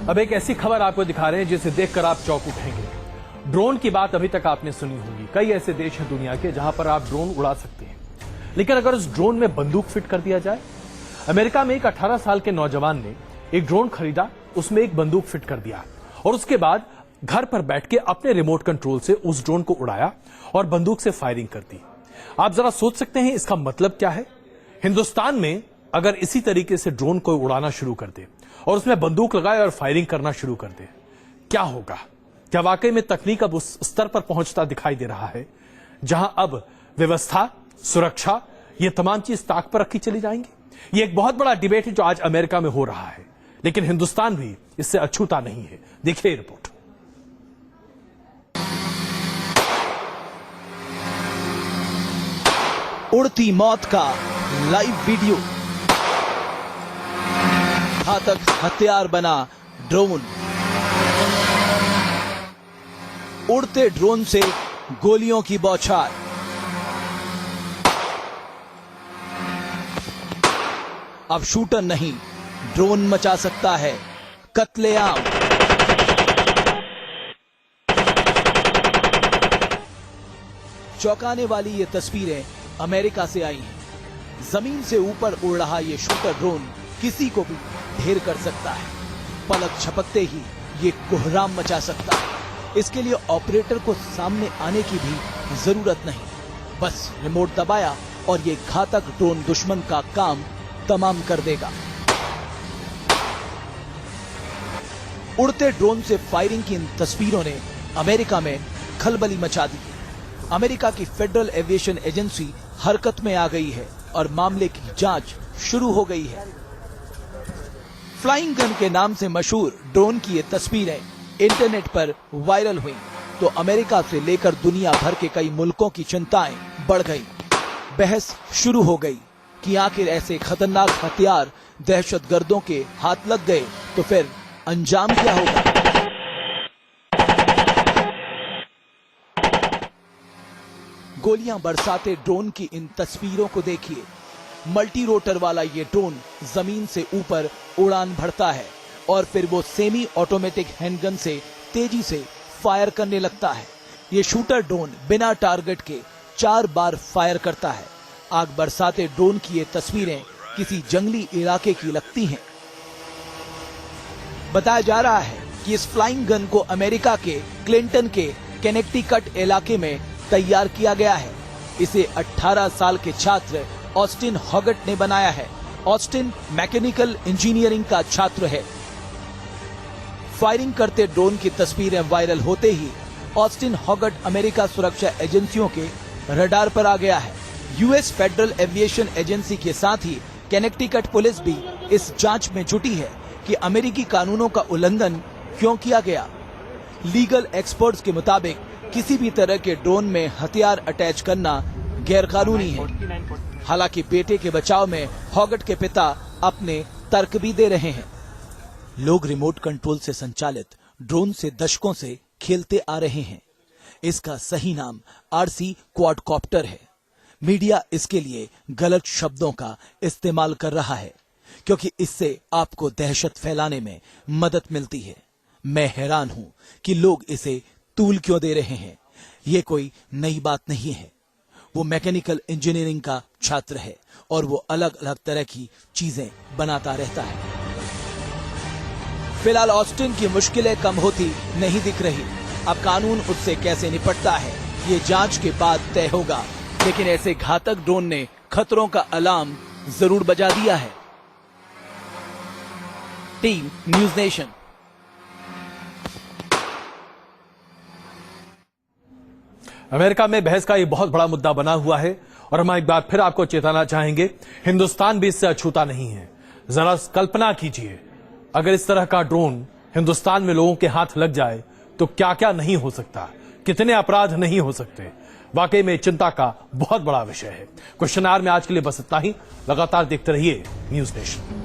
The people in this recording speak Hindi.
अब एक ऐसी खबर आपको दिखा रहे हैं जिसे देखकर आप चौंक उठेंगे। ड्रोन की बात अभी तक आपने सुनी होगी। कई ऐसे देश हैं दुनिया के जहां पर आप ड्रोन उड़ा सकते हैं, लेकिन अगर उस ड्रोन में बंदूक फिट कर दिया जाए। अमेरिका में एक 18 साल के नौजवान ने एक ड्रोन खरीदा, उसमें एक बंदूक फिट कर दिया और उसके बाद घर पर बैठ के अपने रिमोट कंट्रोल से उस ड्रोन को उड़ाया और बंदूक से फायरिंग कर दी। आप जरा सोच सकते हैं इसका मतलब क्या है। हिंदुस्तान में अगर इसी तरीके से ड्रोन को उड़ाना शुरू कर दे और उसमें बंदूक लगाए और फायरिंग करना शुरू कर दे, क्या होगा? क्या वाकई में तकनीक अब उस स्तर पर पहुंचता दिखाई दे रहा है जहां अब व्यवस्था, सुरक्षा, ये तमाम चीज ताक पर रखी चली जाएंगी? ये एक बहुत बड़ा डिबेट है जो आज अमेरिका में हो रहा है, लेकिन हिंदुस्तान भी इससे अछूता नहीं है। देखिए रिपोर्ट। उड़ती मौत का लाइव वीडियो। घातक हथियार बना ड्रोन। उड़ते ड्रोन से गोलियों की बौछार। अब शूटर नहीं, ड्रोन मचा सकता है कत्लेआम। चौंकाने वाली ये तस्वीरें अमेरिका से आई हैं। जमीन से ऊपर उड़ रहा ये शूटर ड्रोन किसी को भी ढेर कर सकता है। पलक झपकते ही ये कोहराम मचा सकता है। इसके लिए ऑपरेटर को सामने आने की भी जरूरत नहीं, बस रिमोट दबाया और ये घातक ड्रोन दुश्मन का काम तमाम कर देगा। उड़ते ड्रोन से फायरिंग की इन तस्वीरों ने अमेरिका में खलबली मचा दी। अमेरिका की फेडरल एविएशन एजेंसी हरकत में आ गई है और मामले की जांच शुरू हो गई है। फ्लाइंग गन के नाम से मशहूर ड्रोन की ये तस्वीरें इंटरनेट पर वायरल हुई तो अमेरिका से लेकर दुनिया भर के कई मुल्कों की चिंताएं बढ़ गई। बहस शुरू हो गई कि आखिर ऐसे खतरनाक हथियार दहशतगर्दों के हाथ लग गए तो फिर अंजाम क्या होगा। गोलियां बरसाते ड्रोन की इन तस्वीरों को देखिए। मल्टी रोटर वाला ये ड्रोन जमीन से ऊपर उड़ान भरता है और फिर वो सेमी ऑटोमेटिक हैंडगन से तेजी से फायर करने लगता है। ये शूटर ड्रोन बिना टारगेट के 4 बार फायर करता है। आग बरसाते ड्रोन की ये तस्वीरें किसी जंगली इलाके की लगती हैं। बताया जा रहा है कि इस फ्लाइंग गन को अमेरिका के क्लिंटन के कनेक्टिकट इलाके में तैयार किया गया है। इसे 18 साल के छात्र ऑस्टिन हॉगट ने बनाया है। ऑस्टिन मैकेनिकल इंजीनियरिंग का छात्र है। फायरिंग करते ड्रोन की तस्वीरें वायरल होते ही ऑस्टिन हॉगट अमेरिका सुरक्षा एजेंसियों के रडार पर आ गया है। यूएस फेडरल एविएशन एजेंसी के साथ ही कनेक्टिकट पुलिस भी इस जांच में जुटी है कि अमेरिकी कानूनों का उल्लंघन क्यों किया गया। लीगल एक्सपर्ट्स के मुताबिक किसी भी तरह के ड्रोन में हथियार अटैच करना गैरकानूनी है। हालांकि बेटे के बचाव में हॉगट के पिता अपने तर्क भी दे रहे हैं। लोग रिमोट कंट्रोल से संचालित ड्रोन से दशकों से खेलते आ रहे हैं। इसका सही नाम आरसी क्वाडकॉप्टर है। मीडिया इसके लिए गलत शब्दों का इस्तेमाल कर रहा है क्योंकि इससे आपको दहशत फैलाने में मदद मिलती है। मैं हैरान हूं कि लोग इसे तूल क्यों दे रहे हैं। ये कोई नई बात नहीं है। वो मैकेनिकल इंजीनियरिंग का छात्र है और वो अलग अलग तरह की चीजें बनाता रहता है। फिलहाल ऑस्टिन की मुश्किलें कम होती नहीं दिख रही। अब कानून उससे कैसे निपटता है ये जांच के बाद तय होगा, लेकिन ऐसे घातक ड्रोन ने खतरों का अलार्म जरूर बजा दिया है। Team news nation. अमेरिका में बहस का ये बहुत बड़ा मुद्दा बना हुआ है और हम एक बार फिर आपको चेताना चाहेंगे, हिंदुस्तान भी इससे अछूता नहीं है। जरा कल्पना कीजिए, अगर इस तरह का ड्रोन हिंदुस्तान में लोगों के हाथ लग जाए तो क्या क्या नहीं हो सकता, कितने अपराध नहीं हो सकते। वाकई में चिंता का बहुत बड़ा विषय है। क्वेश्चन आवर में आज के लिए बस इतना ही। लगातार देखते रहिए न्यूज नेशन।